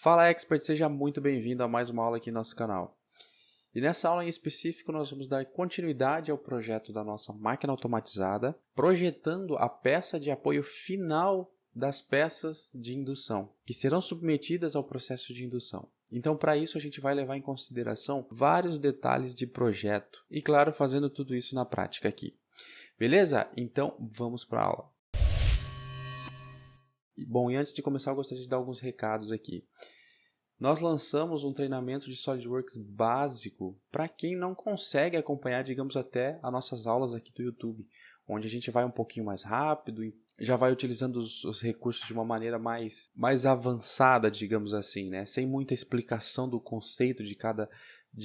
Fala Expert, seja muito bem-vindo a mais uma aula aqui no nosso canal. E nessa aula em específico nós vamos dar continuidade ao projeto da nossa máquina automatizada, projetando a peça de apoio final das peças de indução, que serão submetidas ao processo de indução. Então, para isso, a gente vai levar em consideração vários detalhes de projeto e, claro, fazendo tudo isso na prática aqui. Beleza? Então, vamos para a aula. Bom, e antes de começar, eu gostaria de dar alguns recados aqui. Nós lançamos um treinamento de SolidWorks básico para quem não consegue acompanhar, digamos, até as nossas aulas aqui do YouTube, onde a gente vai um pouquinho mais rápido e já vai utilizando os recursos de uma maneira mais avançada, digamos assim, né? Sem muita explicação do conceito de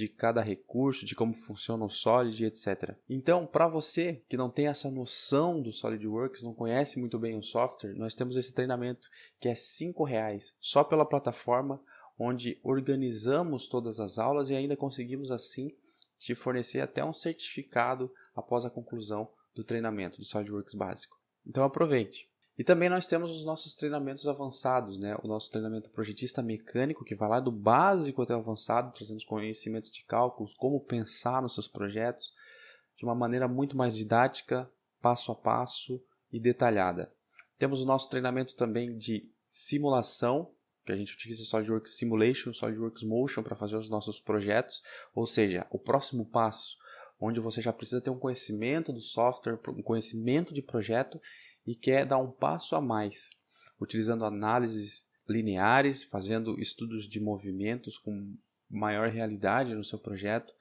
cada recurso, de como funciona o Solid, etc. Então, para você que não tem essa noção do SolidWorks, não conhece muito bem o software, nós temos esse treinamento que é R$ 5,00 só pela plataforma, onde organizamos todas as aulas e ainda conseguimos assim te fornecer até um certificado após a conclusão do treinamento do SolidWorks básico. Então aproveite! E também nós temos os nossos treinamentos avançados, né? O nosso treinamento projetista mecânico, que vai lá do básico até o avançado, trazendo os conhecimentos de cálculos, como pensar nos seus projetos, de uma maneira muito mais didática, passo a passo e detalhada. Temos o nosso treinamento também de simulação, que a gente utiliza o SolidWorks Simulation, o SolidWorks Motion para fazer os nossos projetos, ou seja, o próximo passo, onde você já precisa ter um conhecimento do software, um conhecimento de projeto e quer dar um passo a mais, utilizando análises lineares, fazendo estudos de movimentos com maior realidade no seu projeto.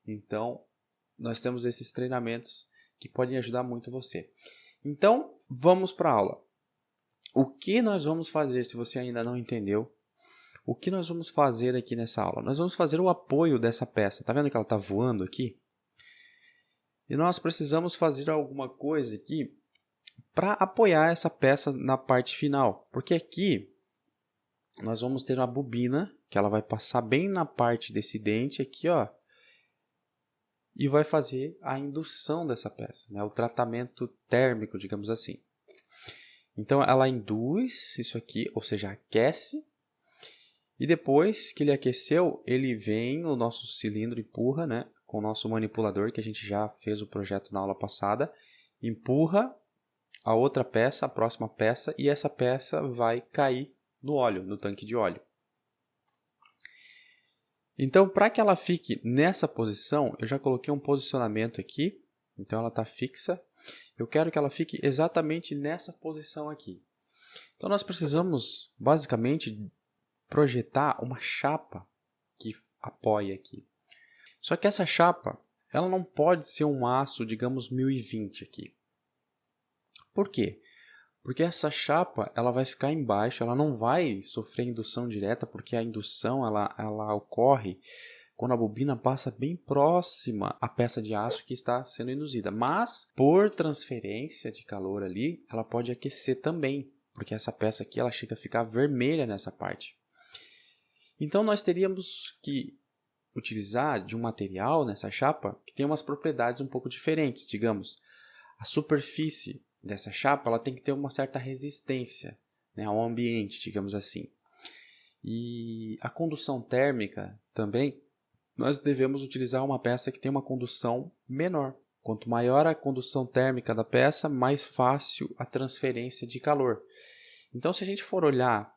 Então, nós temos esses treinamentos que podem ajudar muito você. Então, vamos para a aula. O que nós vamos fazer, se você ainda não entendeu? O que nós vamos fazer aqui nessa aula? Nós vamos fazer o apoio dessa peça. Está vendo que ela está voando aqui? E nós precisamos fazer alguma coisa aqui para apoiar essa peça na parte final. Porque aqui nós vamos ter uma bobina, que ela vai passar bem na parte desse dente aqui, ó, e vai fazer a indução dessa peça, né? O tratamento térmico, digamos assim. Então, ela induz isso aqui, ou seja, aquece. E depois que ele aqueceu, ele vem, o nosso cilindro empurra, né, com o nosso manipulador, que a gente já fez o projeto na aula passada, empurra a outra peça, a próxima peça, e essa peça vai cair no óleo, no tanque de óleo. Então, para que ela fique nessa posição, eu já coloquei um posicionamento aqui. Então, ela está fixa. Eu quero que ela fique exatamente nessa posição aqui. Então, nós precisamos, basicamente, projetar uma chapa que apoia aqui. Só que essa chapa, ela não pode ser um aço, digamos, 1020 aqui. Por quê? Porque essa chapa ela vai ficar embaixo, ela não vai sofrer indução direta, porque a indução ela ocorre quando a bobina passa bem próxima à peça de aço que está sendo induzida. Mas, por transferência de calor ali, ela pode aquecer também, porque essa peça aqui ela chega a ficar vermelha nessa parte. Então, nós teríamos que utilizar de um material nessa chapa que tem umas propriedades um pouco diferentes, digamos. A superfície dessa chapa ela tem que ter uma certa resistência, né, ao ambiente, digamos assim. E a condução térmica também, nós devemos utilizar uma peça que tem uma condução menor. Quanto maior a condução térmica da peça, mais fácil a transferência de calor. Então, se a gente for olhar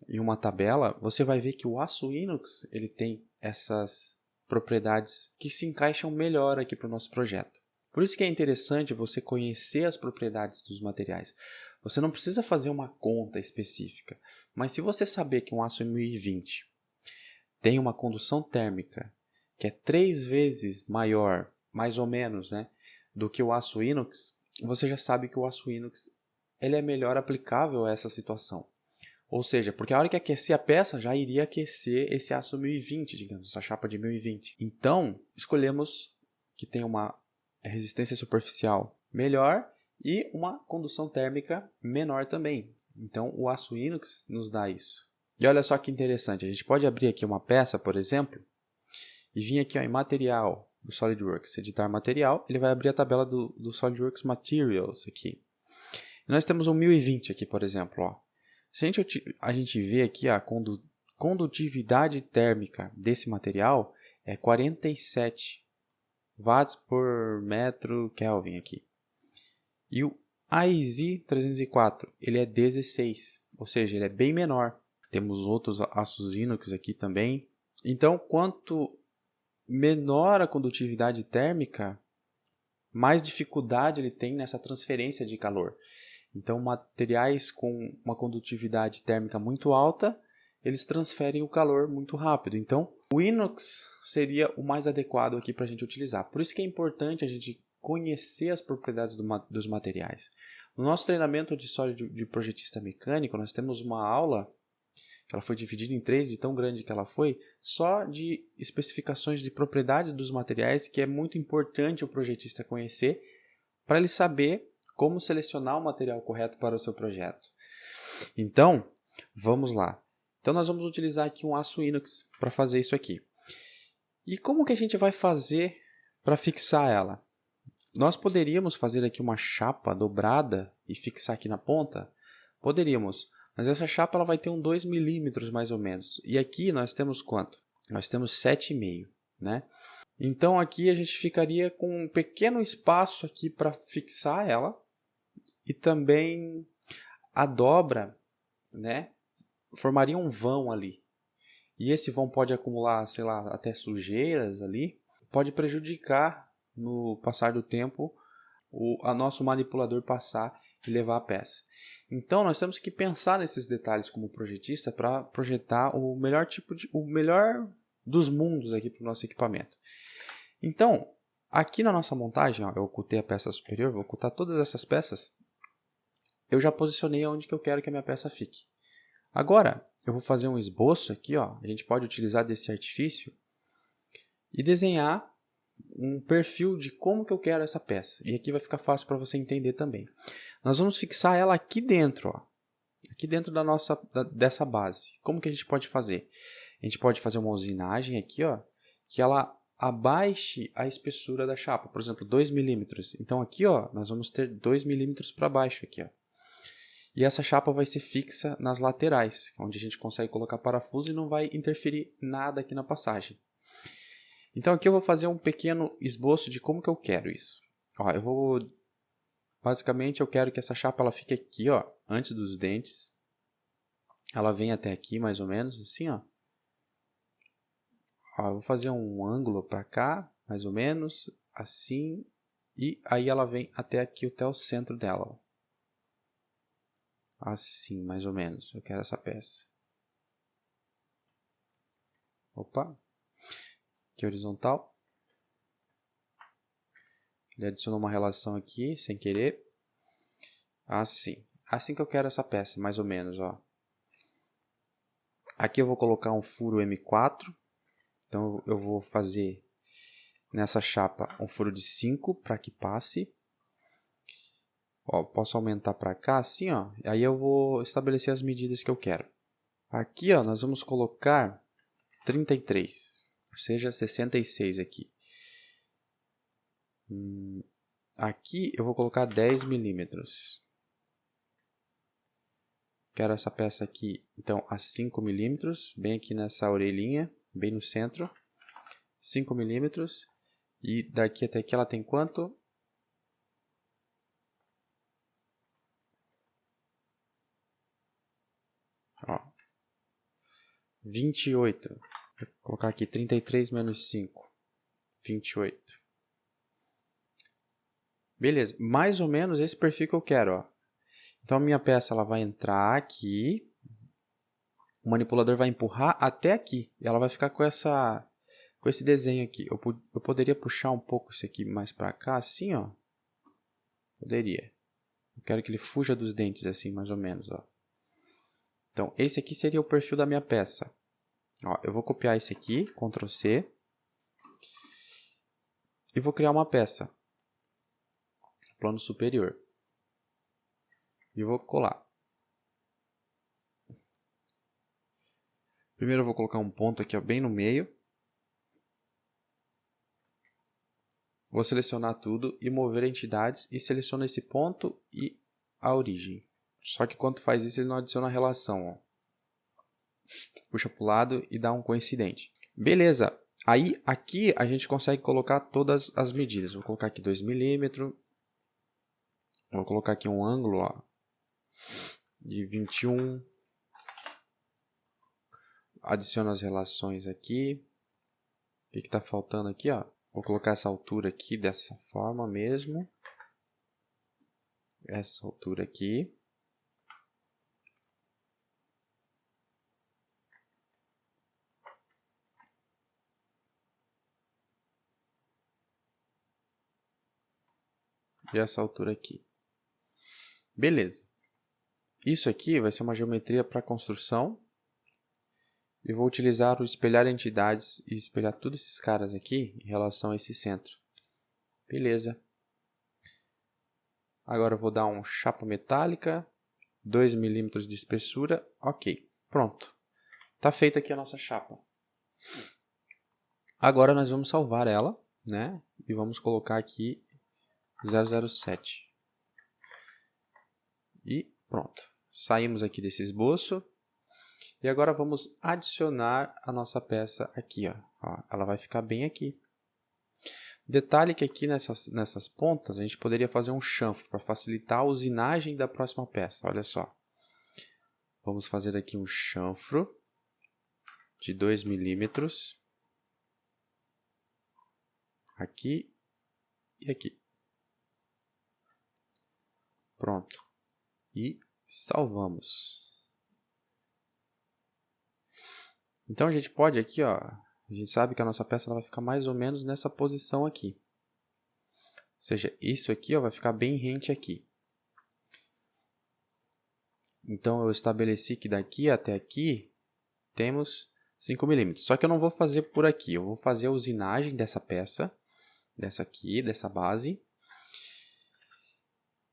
em uma tabela, você vai ver que o aço inox ele tem essas propriedades que se encaixam melhor aqui para o nosso projeto. Por isso que é interessante você conhecer as propriedades dos materiais. Você não precisa fazer uma conta específica, mas se você saber que um aço 1020 tem uma condução térmica que é 3 vezes maior, mais ou menos, né, do que o aço inox, você já sabe que o aço inox ele é melhor aplicável a essa situação. Ou seja, porque a hora que aquecer a peça, já iria aquecer esse aço 1020, digamos, essa chapa de 1020. Então, escolhemos que tem uma resistência superficial melhor e uma condução térmica menor também. Então, o aço inox nos dá isso. E olha só que interessante, a gente pode abrir aqui uma peça, por exemplo, e vir aqui ó, em material do SolidWorks, editar material, ele vai abrir a tabela do SolidWorks Materials aqui. E nós temos um 1020 aqui, por exemplo, ó. Se a gente vê aqui a condutividade térmica desse material é 47 watts por metro Kelvin aqui. E o AISI-304, ele é 16, ou seja, ele é bem menor. Temos outros aços inox aqui também. Então, quanto menor a condutividade térmica, mais dificuldade ele tem nessa transferência de calor. Então, materiais com uma condutividade térmica muito alta, eles transferem o calor muito rápido. Então, o inox seria o mais adequado aqui para a gente utilizar. Por isso que é importante a gente conhecer as propriedades dos materiais. No nosso treinamento de história de projetista mecânico, nós temos uma aula, que ela foi dividida em 3, de tão grande que ela foi, só de especificações de propriedades dos materiais, que é muito importante o projetista conhecer, para ele saber como selecionar o material correto para o seu projeto. Então, vamos lá. Então, nós vamos utilizar aqui um aço inox para fazer isso aqui. E como que a gente vai fazer para fixar ela? Nós poderíamos fazer aqui uma chapa dobrada e fixar aqui na ponta? Poderíamos, mas essa chapa ela vai ter 2 milímetros mais ou menos. E aqui nós temos quanto? Nós temos 7,5, né? Então aqui a gente ficaria com um pequeno espaço aqui para fixar ela. E também a dobra, né, formaria um vão ali. E esse vão pode acumular, sei lá, até sujeiras ali. Pode prejudicar no passar do tempo a nosso manipulador passar e levar a peça. Então nós temos que pensar nesses detalhes como projetista para projetar o melhor dos mundos aqui para o nosso equipamento. Então, aqui na nossa montagem, ó, eu ocultei a peça superior, vou ocultar todas essas peças. Eu já posicionei onde que eu quero que a minha peça fique. Agora, eu vou fazer um esboço aqui, ó. A gente pode utilizar desse artifício e desenhar um perfil de como que eu quero essa peça. E aqui vai ficar fácil para você entender também. Nós vamos fixar ela aqui dentro, ó. Aqui dentro dessa base. Como que a gente pode fazer? A gente pode fazer uma usinagem aqui, ó, que ela abaixe a espessura da chapa. Por exemplo, 2 milímetros. Então aqui, ó, nós vamos ter 2 milímetros para baixo aqui, ó. E essa chapa vai ser fixa nas laterais, onde a gente consegue colocar parafuso e não vai interferir nada aqui na passagem. Então aqui eu vou fazer um pequeno esboço de como que eu quero isso. Ó, basicamente eu quero que essa chapa ela fique aqui, ó, antes dos dentes. Ela vem até aqui mais ou menos, assim, ó. Ó, eu vou fazer um ângulo para cá, mais ou menos, assim. E aí ela vem até o centro dela, ó. Assim, mais ou menos. Eu quero essa peça. Opa. Aqui horizontal. Ele adicionou uma relação aqui, sem querer. Assim. Assim que eu quero essa peça, mais ou menos, ó. Aqui eu vou colocar um furo M4. Então eu vou fazer nessa chapa um furo de 5 para que passe. Ó, posso aumentar para cá, assim, ó. Aí eu vou estabelecer as medidas que eu quero. Aqui, ó, nós vamos colocar 33, ou seja, 66 aqui. Aqui eu vou colocar 10 milímetros. Quero essa peça aqui, então, a 5 milímetros, bem aqui nessa orelhinha, bem no centro. 5 milímetros. E daqui até aqui ela tem quanto? Ó, 28. Vou colocar aqui 33 menos 5. 28. Beleza, mais ou menos esse perfil que eu quero, ó. Então a minha peça ela vai entrar aqui. O manipulador vai empurrar até aqui. E ela vai ficar com esse desenho aqui. Eu poderia puxar um pouco isso aqui mais para cá, assim, ó. Poderia. Eu quero que ele fuja dos dentes, assim, mais ou menos, ó. Então, esse aqui seria o perfil da minha peça. Ó, eu vou copiar esse aqui, Ctrl C. E vou criar uma peça. Plano superior. E vou colar. Primeiro eu vou colocar um ponto aqui, ó, bem no meio. Vou selecionar tudo e mover entidades e seleciono esse ponto e a origem. Só que quando faz isso ele não adiciona a relação, ó. puxa para o lado e dá um coincidente. Beleza, aí aqui a gente consegue colocar todas as medidas. Vou colocar aqui 2 milímetros, vou colocar aqui um ângulo ó, de 21, adiciono as relações aqui. O que está faltando aqui? Ó? Vou colocar essa altura aqui dessa forma mesmo. Essa altura aqui. E essa altura aqui. Beleza. Isso aqui vai ser uma geometria para construção. E vou utilizar o espelhar entidades e espelhar todos esses caras aqui em relação a esse centro. Beleza. Agora eu vou dar um chapa metálica, 2 milímetros de espessura. Ok, pronto. Está feita aqui a nossa chapa. Agora nós vamos salvar ela, né? E vamos colocar aqui 007. E pronto. Saímos aqui desse esboço. E agora vamos adicionar a nossa peça aqui. Ó, ela vai ficar bem aqui. Detalhe que aqui nessas pontas a gente poderia fazer um chanfro para facilitar a usinagem da próxima peça. Olha só. Vamos fazer aqui um chanfro de 2 milímetros. Aqui e aqui. Pronto. E salvamos. Então a gente pode aqui, ó, a gente sabe que a nossa peça ela vai ficar mais ou menos nessa posição aqui. Ou seja, isso aqui ó, vai ficar bem rente aqui. Então eu estabeleci que daqui até aqui temos 5 milímetros. Só que eu não vou fazer por aqui, eu vou fazer a usinagem dessa peça, dessa aqui, dessa base.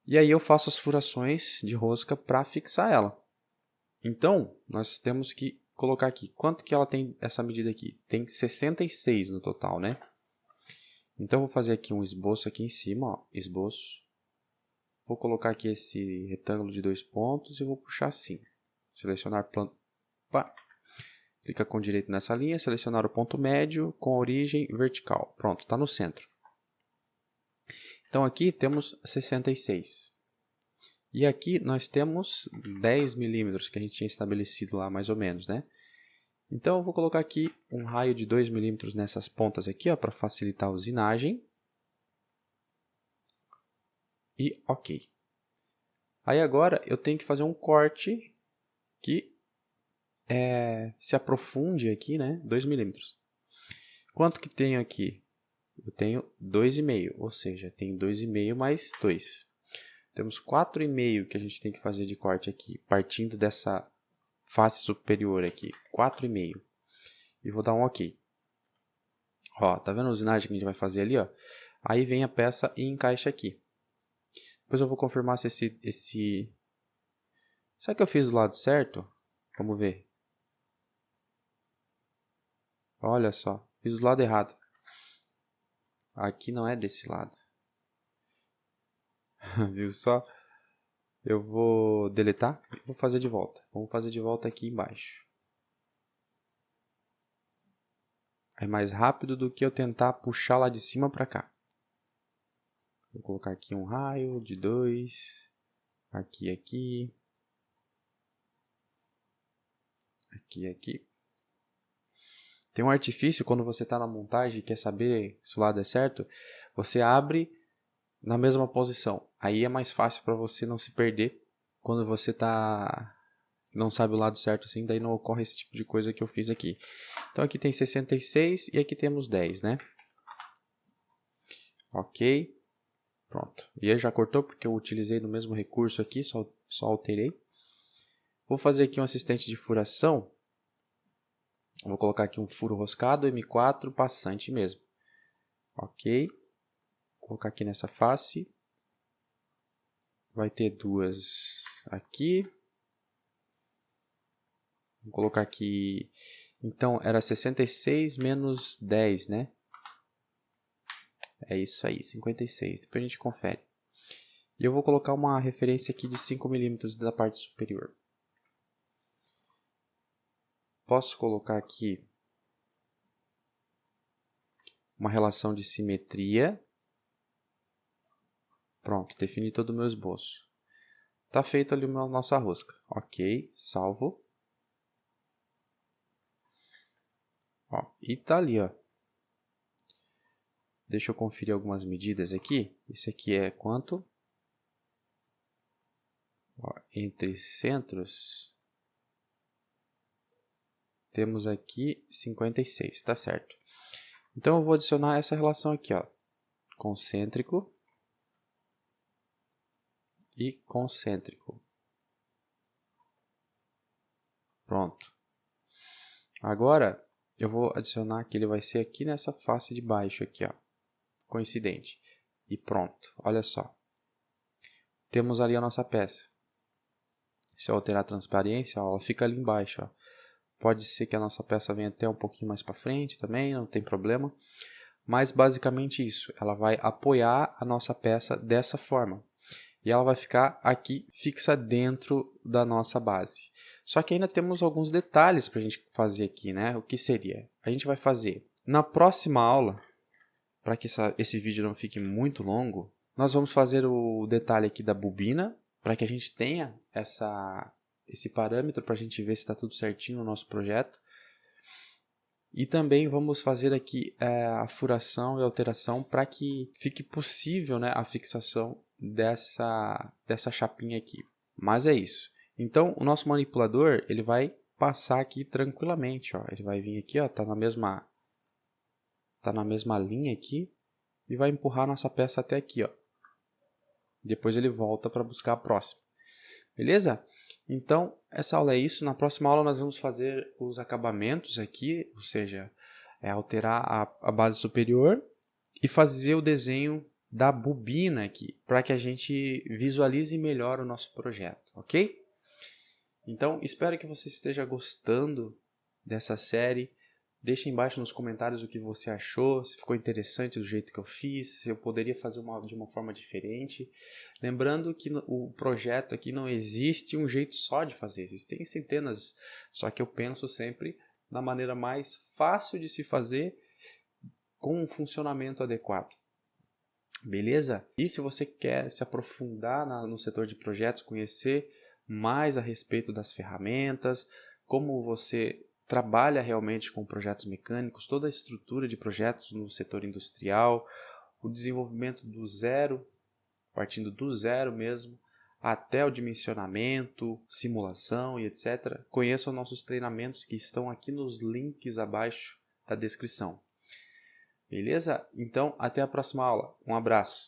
E aí eu faço as furações de rosca para fixar ela. Então, nós temos que colocar aqui. Quanto que ela tem essa medida aqui? Tem 66 no total, né? Então, vou fazer aqui um esboço aqui em cima, ó, esboço. Vou colocar aqui esse retângulo de 2 pontos e vou puxar assim. Selecionar plano. Pá. Clica com direito nessa linha, selecionar o ponto médio com a origem vertical. Pronto, está no centro. Então, aqui temos 66. E aqui nós temos 10 milímetros que a gente tinha estabelecido lá mais ou menos, né? Então eu vou colocar aqui um raio de 2 milímetros nessas pontas aqui, para facilitar a usinagem. E ok. Aí agora eu tenho que fazer um corte que se aprofunde aqui, né? 2 milímetros. Quanto que tenho aqui? Eu tenho 2,5, ou seja, tenho 2,5 mais 2. Temos 4,5 que a gente tem que fazer de corte aqui, partindo dessa face superior aqui, 4,5. E vou dar um ok. Ó, tá vendo a usinagem que a gente vai fazer ali, ó? Aí vem a peça e encaixa aqui. Depois eu vou confirmar se esse... Será que eu fiz do lado certo? Vamos ver. Olha só, fiz do lado errado. Aqui não é desse lado. Viu só? Eu vou deletar e vou fazer de volta. Vamos fazer de volta aqui embaixo. É mais rápido do que eu tentar puxar lá de cima para cá. Vou colocar aqui um raio de 2. Aqui, aqui. Aqui, aqui. Tem um artifício quando você está na montagem e quer saber se o lado é certo. Você abre na mesma posição. Aí é mais fácil para você não se perder quando você não sabe o lado certo assim. Daí não ocorre esse tipo de coisa que eu fiz aqui. Então aqui tem 66 e aqui temos 10, né? Ok. Pronto. E aí já cortou porque eu utilizei no mesmo recurso aqui, só alterei. Vou fazer aqui um assistente de furação. Vou colocar aqui um furo roscado, M4, passante mesmo. Ok. Vou colocar aqui nessa face. Vai ter duas aqui. Vou colocar aqui... Então, era 66 menos 10, né? É isso aí, 56. Depois a gente confere. E eu vou colocar uma referência aqui de 5 milímetros da parte superior. posso colocar aqui uma relação de simetria. Pronto, defini todo o meu esboço. Está feito ali a nossa rosca. Ok, salvo. Ó, e tá ali, ó. Deixa eu conferir algumas medidas aqui. Esse aqui é quanto? Ó, entre centros, temos aqui 56, tá certo. Então, eu vou adicionar essa relação aqui, ó, concêntrico e concêntrico. Pronto. Agora, eu vou adicionar que ele vai ser aqui nessa face de baixo, aqui, ó, coincidente. E pronto, olha só. Temos ali a nossa peça. Se eu alterar a transparência, ó, ela fica ali embaixo, ó. Pode ser que a nossa peça venha até um pouquinho mais para frente também, não tem problema. Mas basicamente isso, ela vai apoiar a nossa peça dessa forma. E ela vai ficar aqui fixa dentro da nossa base. Só que ainda temos alguns detalhes para a gente fazer aqui, né? O que seria? A gente vai fazer na próxima aula, para que esse vídeo não fique muito longo, nós vamos fazer o detalhe aqui da bobina, para que a gente tenha esse parâmetro para a gente ver se está tudo certinho no nosso projeto. E também vamos fazer aqui a furação e alteração para que fique possível, né, a fixação dessa chapinha aqui. Mas é isso. Então, o nosso manipulador ele vai passar aqui tranquilamente. Ó. Ele vai vir aqui, está na mesma linha aqui e vai empurrar a nossa peça até aqui. Ó. Depois ele volta para buscar a próxima. Beleza? Então, essa aula é isso. Na próxima aula nós vamos fazer os acabamentos aqui, ou seja, alterar a base superior e fazer o desenho da bobina aqui, para que a gente visualize melhor o nosso projeto, ok? Então, espero que você esteja gostando dessa série. Deixa embaixo nos comentários o que você achou, se ficou interessante do jeito que eu fiz, se eu poderia fazer de uma forma diferente. Lembrando que o projeto aqui não existe um jeito só de fazer, existem centenas, só que eu penso sempre na maneira mais fácil de se fazer com um funcionamento adequado. Beleza? E se você quer se aprofundar no setor de projetos, conhecer mais a respeito das ferramentas, como você trabalha realmente com projetos mecânicos, toda a estrutura de projetos no setor industrial, o desenvolvimento do zero, partindo do zero mesmo, até o dimensionamento, simulação e etc. Conheça os nossos treinamentos que estão aqui nos links abaixo da descrição. Beleza? Então, até a próxima aula. Um abraço.